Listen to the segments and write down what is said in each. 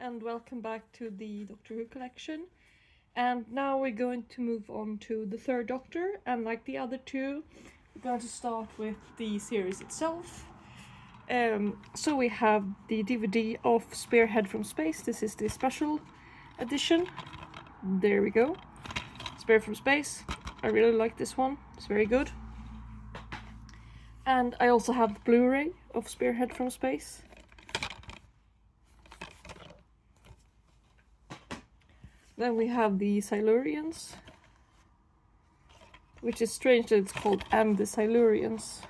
and welcome back to the Doctor Who collection. And now we're going to move on to the third Doctor, and like the other two, we're going to start with the series itself. So we have the DVD of Spearhead from Space. This is the special edition. There we go. Spearhead from Space. I really like this one. It's very good. And I also have the Blu-ray of Spearhead from Space. Then we have the Silurians, which is strange that it's called And the Silurians.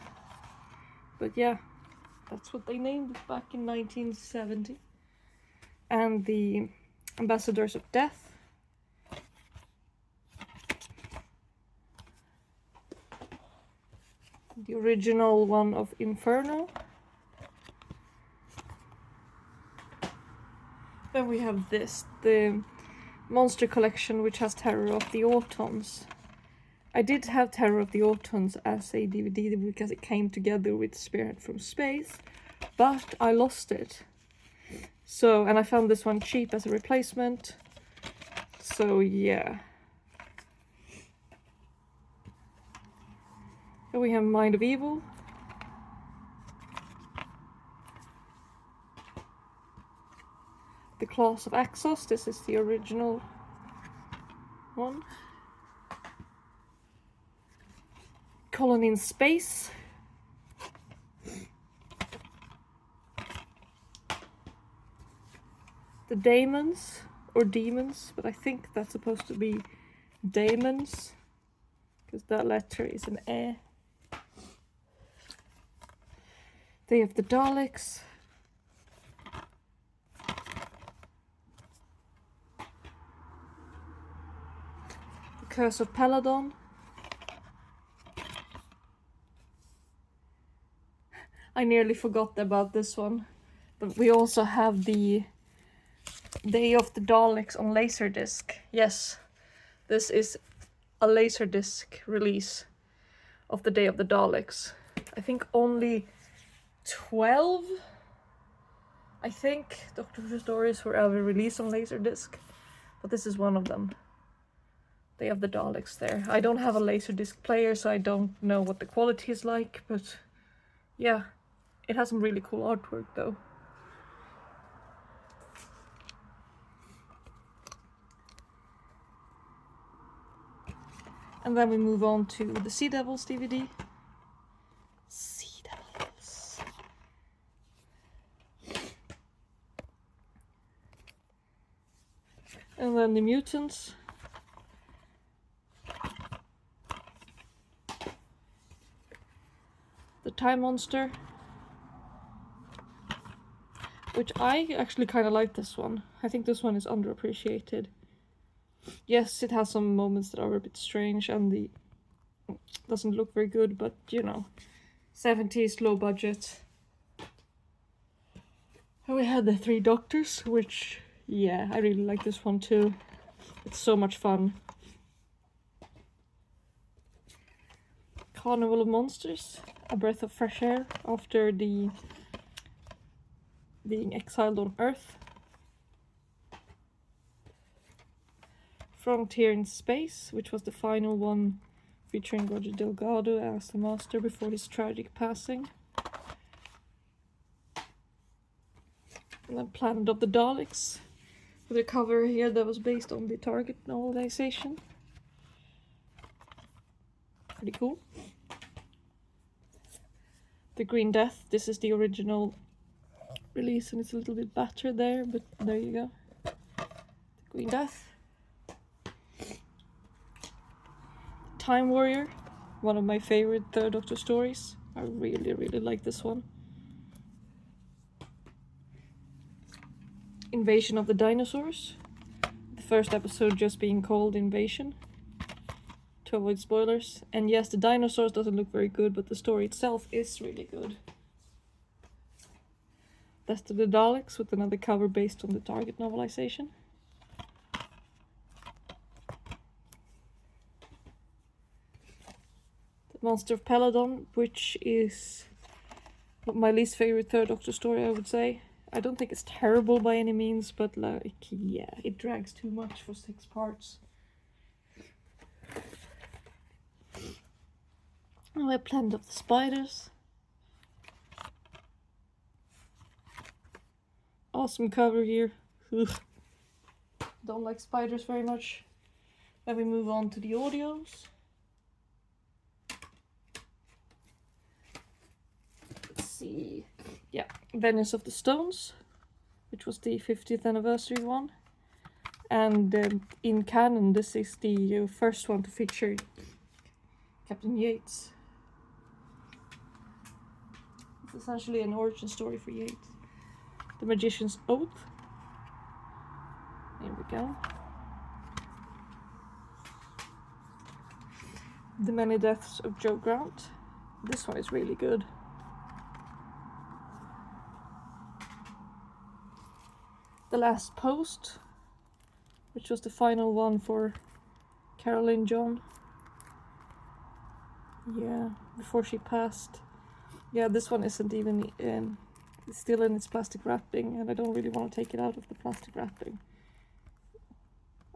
But yeah, that's what they named it back in 1970. And the Ambassadors of Death. The original one of Inferno. Then we have this, the Monster Collection, which has Terror of the Autons. I did have Terror of the Autons as a DVD because it came together with Spearhead from Space, but I lost it. So, and I found this one cheap as a replacement. So yeah. Here we have Mind of Evil. The Claws of Axos, this is the original one. Colony in Space. The Daemons, or Demons, but I think that's supposed to be Daemons, because that letter is an E. Day of the Daleks. Curse of Peladon. I nearly forgot about this one, but we also have the Day of the Daleks on Laserdisc. Yes, this is a Laserdisc release of the Day of the Daleks. I think only 12, Doctor Who stories were ever released on Laserdisc, but this is one of them. They have the Daleks there. I don't have a Laserdisc player, so I don't know what the quality is like, but yeah, it has some really cool artwork though. And then we move on to the Sea Devils DVD. Sea Devils. And then the Mutants. The Time Monster, which I actually kind of like this one. I think this one is underappreciated. Yes, it has some moments that are a bit strange and the doesn't look very good, but you know, 70s, low budget. And we had the Three Doctors, which, yeah, I really like this one too. It's so much fun. Carnival of Monsters, a breath of fresh air after being exiled on Earth. Frontier in Space, which was the final one featuring Roger Delgado as the Master before his tragic passing. And then Planet of the Daleks, with a cover here that was based on the Target novelization. Pretty cool. The Green Death, this is the original release and it's a little bit battered there, but there you go. The Green Death. Time Warrior, one of my favorite Third Doctor stories. I really, really like this one. Invasion of the Dinosaurs. The first episode just being called Invasion, to avoid spoilers. And yes, the dinosaurs doesn't look very good, but the story itself is really good. Death to the Daleks, with another cover based on the Target novelization. The Monster of Peladon, which is my least favorite Third Doctor story, I would say. I don't think it's terrible by any means, but like, yeah, it drags too much for 6 parts. Oh, I Planet of the Spiders. Awesome cover here. Ugh. Don't like spiders very much. Then we move on to the audios. Let's see. Yeah, Venus of the Stones, which was the 50th anniversary one. And in canon, this is the first one to feature Captain Yates. It's essentially an origin story for Yates. The Magician's Oath. Here we go. The Many Deaths of Joe Grant. This one is really good. The Last Post, which was the final one for Caroline John. Yeah, before she passed. Yeah, this one isn't even it's still in its plastic wrapping, and I don't really want to take it out of the plastic wrapping.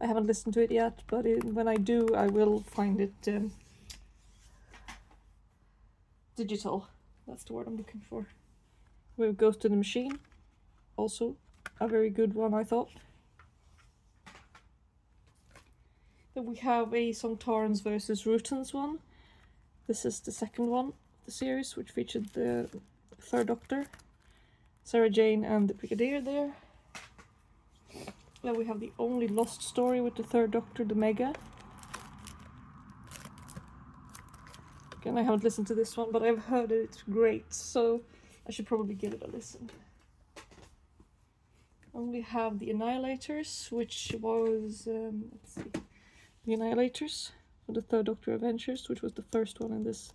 I haven't listened to it yet, but when I do, I will find it digital. That's the word I'm looking for. We have Ghost in the Machine, also a very good one, I thought. Then we have a Sontarans versus Rutans one. This is the second one of the series, which featured the Third Doctor, Sarah Jane and the Brigadier there. Then we have the only lost story with the Third Doctor, the Mega. Again, I haven't listened to this one, but I've heard it's great, so I should probably give it a listen. And we have the Annihilators, which was, let's see, the Annihilators for the Third Doctor Adventures, which was the first one in this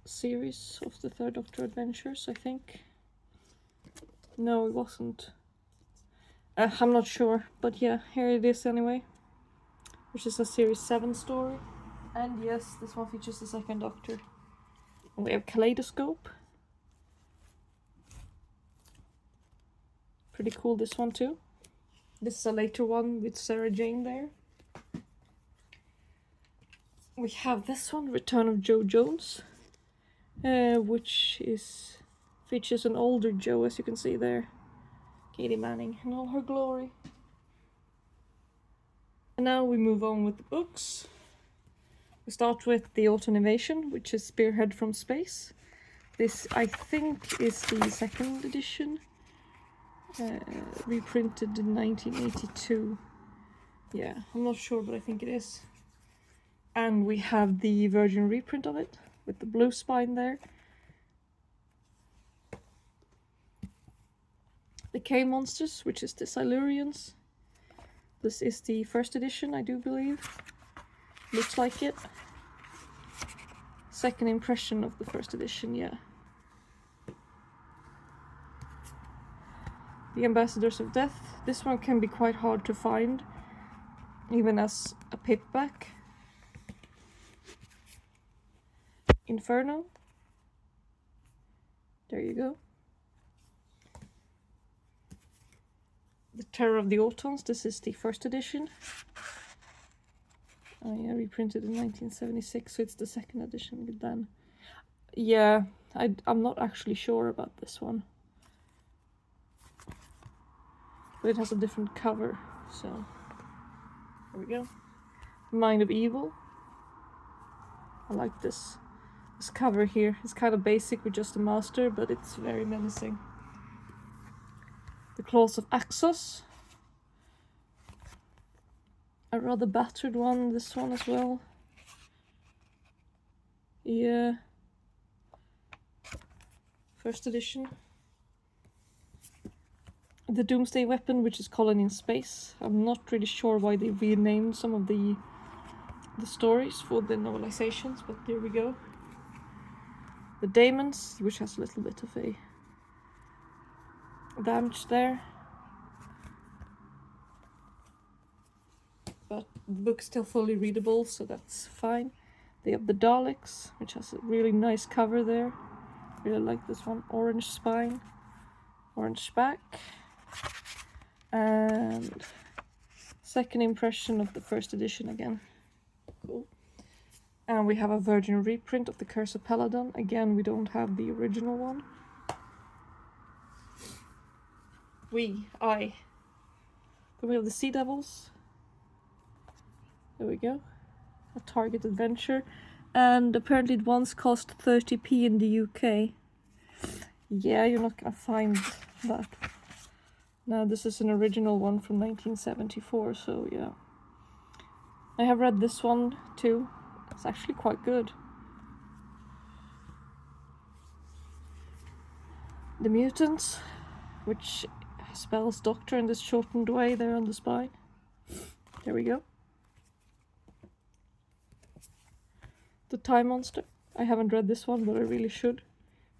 series of the Third Doctor Adventures, I think. No, it wasn't. I'm not sure, but yeah, here it is anyway, which is a Series 7 story. And yes, this one features the Second Doctor. And we have Kaleidoscope. Pretty cool, this one too. This is a later one with Sarah Jane there. We have this one, Return of Jo Jones, which features an older Jo, as you can see there. Katie Manning in all her glory. And now we move on with the books. We start with The Autumn Invasion, which is Spearhead from Space. This, I think, is the second edition, reprinted in 1982. Yeah, I'm not sure, but I think it is. And we have the Virgin reprint of it, with the blue spine there. The K-Monsters, which is the Silurians. This is the first edition, I do believe. Looks like it. Second impression of the first edition, yeah. The Ambassadors of Death. This one can be quite hard to find, even as a paperback. Inferno. There you go. The Terror of the Autons. This is the first edition. Oh yeah, reprinted in 1976, so it's the second edition then. Yeah, I'm not actually sure about this one. But it has a different cover, so there we go. Mind of Evil. I like this cover here. It's kind of basic with just a master, but it's very menacing. The Claws of Axos. A rather battered one, this one as well. Yeah. First edition. The Doomsday Weapon, which is Colony in Space. I'm not really sure why they renamed some of the stories for the novelizations, but there we go. The Daemons, which has a little bit of a damage there. But the book's still fully readable, so that's fine. They have the Daleks, which has a really nice cover there. Really like this one. Orange spine. orange back, and second impression of the first edition again. Cool. And we have a virgin reprint of the Curse of Peladon. Again, we don't have the original one. Then we have the Sea Devils. There we go. A Target Adventure. And apparently it once cost 30p in the UK. Yeah, you're not gonna find that. Now this is an original one from 1974, so yeah. I have read this one too. It's actually quite good. The Mutants, which spells Doctor in this shortened way there on the spine. There we go. The Time Monster. I haven't read this one, but I really should.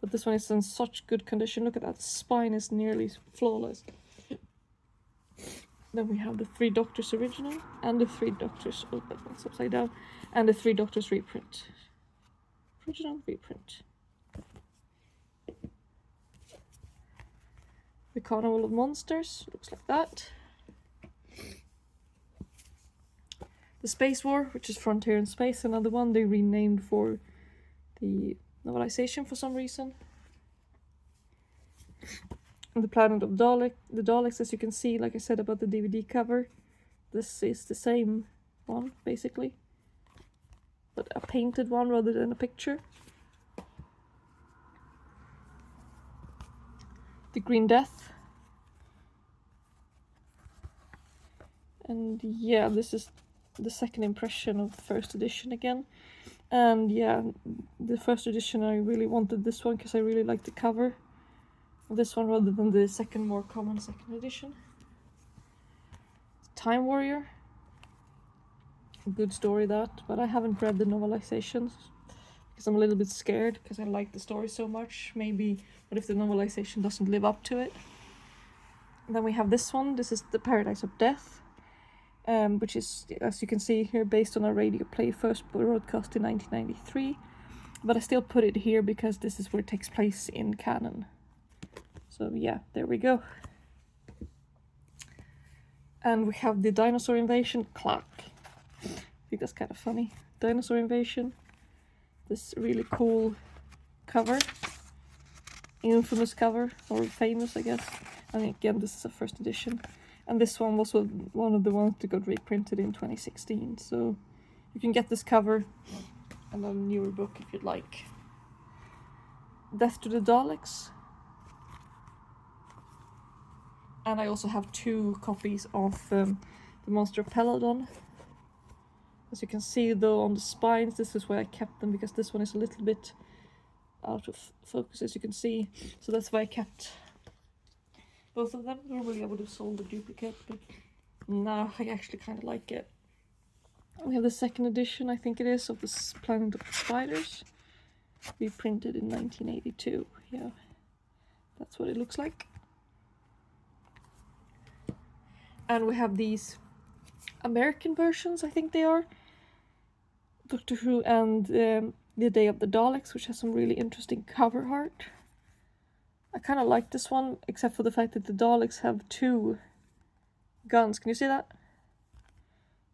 But this one is in such good condition. Look at that, the spine is nearly flawless. Then we have the Three Doctors original and the Three Doctors, oh that one's upside down, and the Three Doctors reprint. Original reprint. The Carnival of Monsters, looks like that. The Space War, which is Frontier in Space, another one they renamed for the novelization for some reason. And the Planet of Dalek, the Daleks, as you can see, like I said about the DVD cover, this is the same one, basically. But a painted one rather than a picture. The Green Death. And yeah, this is the second impression of the first edition again. And yeah, the first edition I really wanted this one because I really liked the cover of this one rather than the second, more common second edition. Time Warrior. A good story that, but I haven't read the novelizations because I'm a little bit scared because I like the story so much. Maybe, what if the novelization doesn't live up to it? And then we have this one. This is the Paradise of Death. Which is, as you can see here, based on a radio play first broadcast in 1993. But I still put it here because this is where it takes place in canon. So yeah, there we go. And we have the Dinosaur Invasion Clark. I think that's kind of funny. Dinosaur Invasion. This really cool cover. Infamous cover, or famous I guess. And again, this is a first edition. And this one was one of the ones that got reprinted in 2016. So you can get this cover and a newer book if you'd like. Death to the Daleks. And I also have 2 copies of the Monster of Peladon. As you can see though on the spines, this is where I kept them because this one is a little bit out of focus, as you can see. So that's why I kept both of them. Normally I would have sold the duplicate, but no, I actually kind of like it. We have the second edition, I think it is, of the Planet of the Spiders. Reprinted in 1982. Yeah, that's what it looks like. And we have these American versions, I think they are. Doctor Who and The Day of the Daleks, which has some really interesting cover art. I kind of like this one, except for the fact that the Daleks have 2 guns. Can you see that?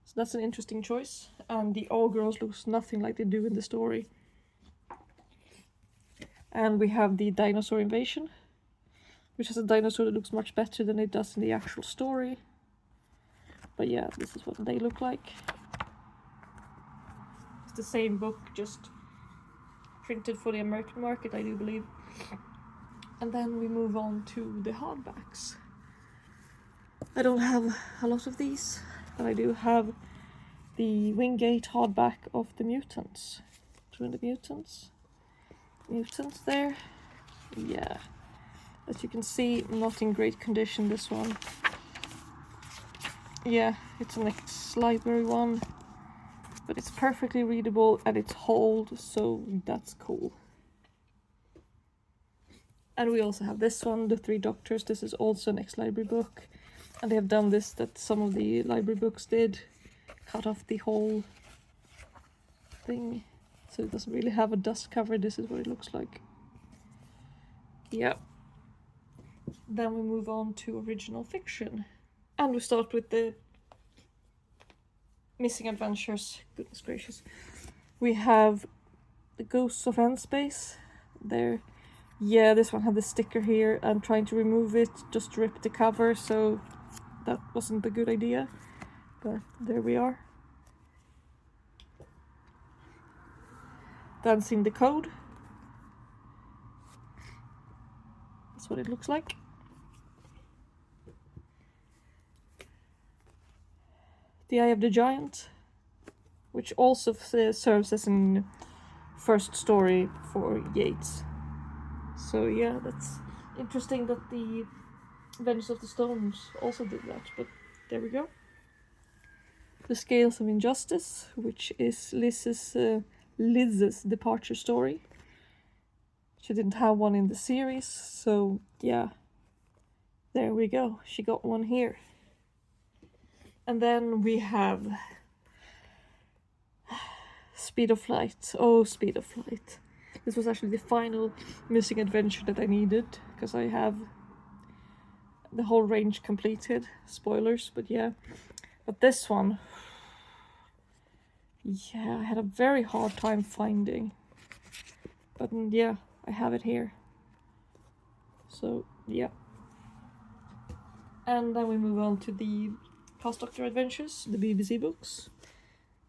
So that's an interesting choice. And the All Girls looks nothing like they do in the story. And we have the Dinosaur Invasion, which has a dinosaur that looks much better than it does in the actual story. But yeah, this is what they look like. It's the same book, just printed for the American market, I do believe. And then we move on to the hardbacks. I don't have a lot of these, but I do have the Wingate hardback of the Mutants. Between the Mutants there. Yeah. As you can see, not in great condition, this one. Yeah, it's an ex-library one, but it's perfectly readable and it's whole, so that's cool. And we also have this one, The Three Doctors. This is also an ex-library book. And they have done this that some of the library books did. Cut off the whole thing. So it doesn't really have a dust cover. This is what it looks like. Yep. Then we move on to original fiction. And we start with the missing adventures. Goodness gracious. We have the Ghosts of Endspace. There. Yeah, this one had the sticker here. I'm trying to remove it, just rip the cover, so that wasn't a good idea. But there we are. Dancing the Code. That's what it looks like. The Eye of the Giant, which also serves as a first story for Yeats. So yeah, that's interesting that the Avengers of the Stones also did that, but there we go. The Scales of Injustice, which is Liz's departure story. She didn't have one in the series, so yeah, there we go. She got one here. And then we have Speed of Flight. Oh, Speed of Flight. This was actually the final missing adventure that I needed, because I have the whole range completed. Spoilers, but yeah. But this one, yeah, I had a very hard time finding. But yeah, I have it here. So, yeah. And then we move on to the Past Doctor Adventures, the BBC books.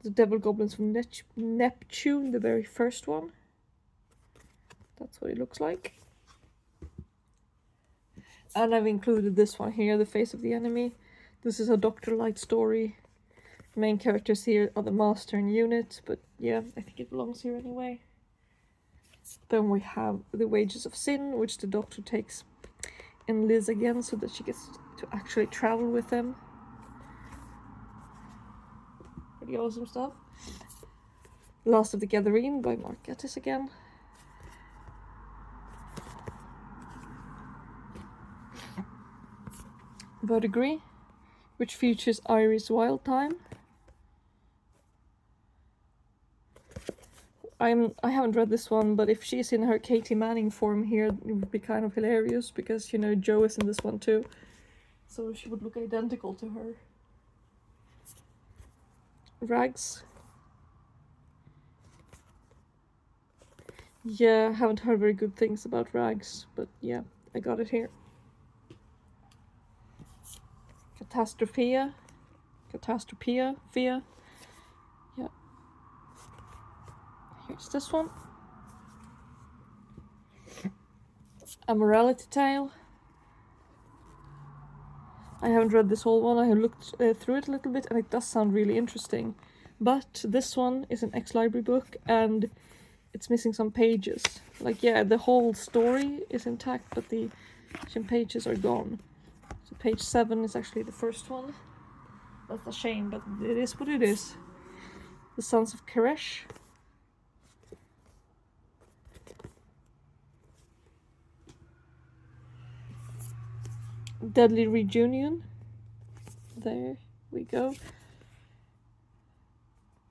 The Devil Goblins from Neptune, the very first one. That's what it looks like. And I've included this one here, The Face of the Enemy. This is a Dr. Light story. The main characters here are the Master and Unit, but yeah, I think it belongs here anyway. Then we have The Wages of Sin, which the Doctor takes in Liz again, so that she gets to actually travel with them. Pretty awesome stuff. Last of the Gathering by Mark Gatiss again. Verdigris, which features Iris Wildthyme. I haven't read this one, but if she's in her Katie Manning form here, it would be kind of hilarious, because, you know, Jo is in this one too. So she would look identical to her. Rags. Yeah, I haven't heard very good things about Rags, but yeah, I got it here. Catastrophia. Yeah. Here's this one. A Morality Tale. I haven't read this whole one. I have looked through it a little bit, and it does sound really interesting. But this one is an ex-library book, and it's missing some pages. Like, yeah, the whole story is intact, but some pages are gone. So page 7 is actually the first one. That's a shame, but it is what it is. The Sons of Karesh. Deadly Reunion. There we go.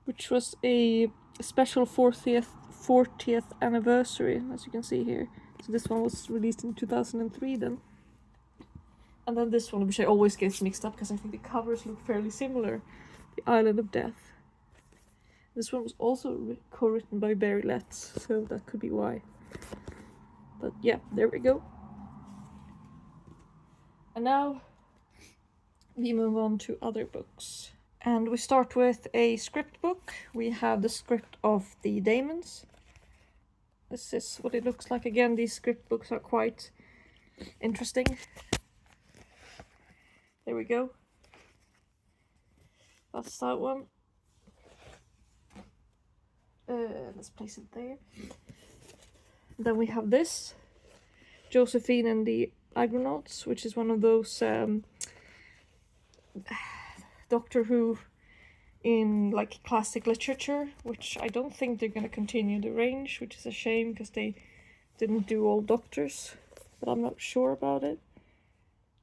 Which was a special 40th anniversary, as you can see here. So this one was released in 2003 then. And then this one, which I always get mixed up because I think the covers look fairly similar. The Island of Death. This one was also co-written by Barry Letts, so that could be why. But yeah, there we go. And now we move on to other books. And we start with a script book. We have the script of The Daemons. This is what it looks like. Again, these script books are quite interesting. There we go. That's that one. Let's place it there. Then we have this. Josephine and the Argonauts, which is one of those Doctor Who in like classic literature, which I don't think they're going to continue the range, which is a shame because they didn't do all Doctors, but I'm not sure about it.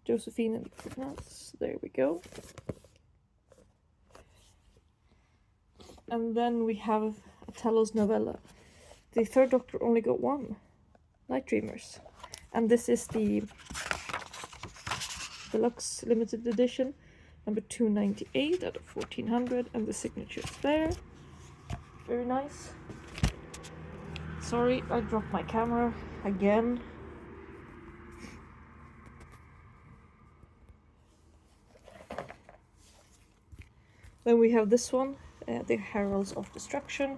Josephine and the Argonauts, there we go. And then we have a Talos novella. The third Doctor only got one, Night Dreamers. And this is the Deluxe limited edition, number 298 out of 1400, and the signature is there. Very nice. Sorry, I dropped my camera again. Then we have this one, the Heralds of Destruction,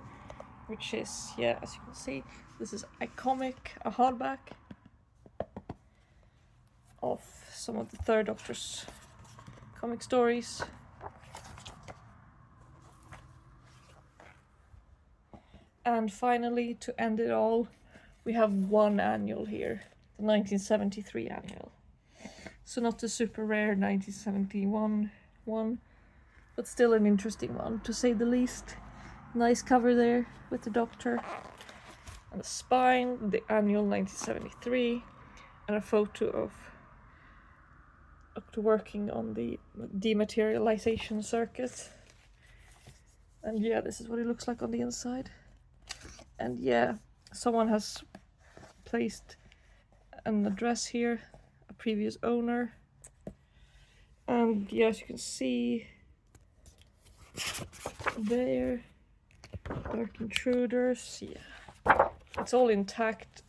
which is, yeah, as you can see, this is a comic, a hardback of some of the Third Doctor's comic stories. And finally, to end it all, we have one annual here, the 1973 annual. So not the super rare 1971 one, but still an interesting one, to say the least. Nice cover there with the Doctor. On the spine, the annual 1973, and a photo of Doctor working on the dematerialization circuit. And yeah, this is what it looks like on the inside. And yeah, someone has placed an address here, a previous owner. And yeah, as you can see there, dark intruders, yeah. It's all intact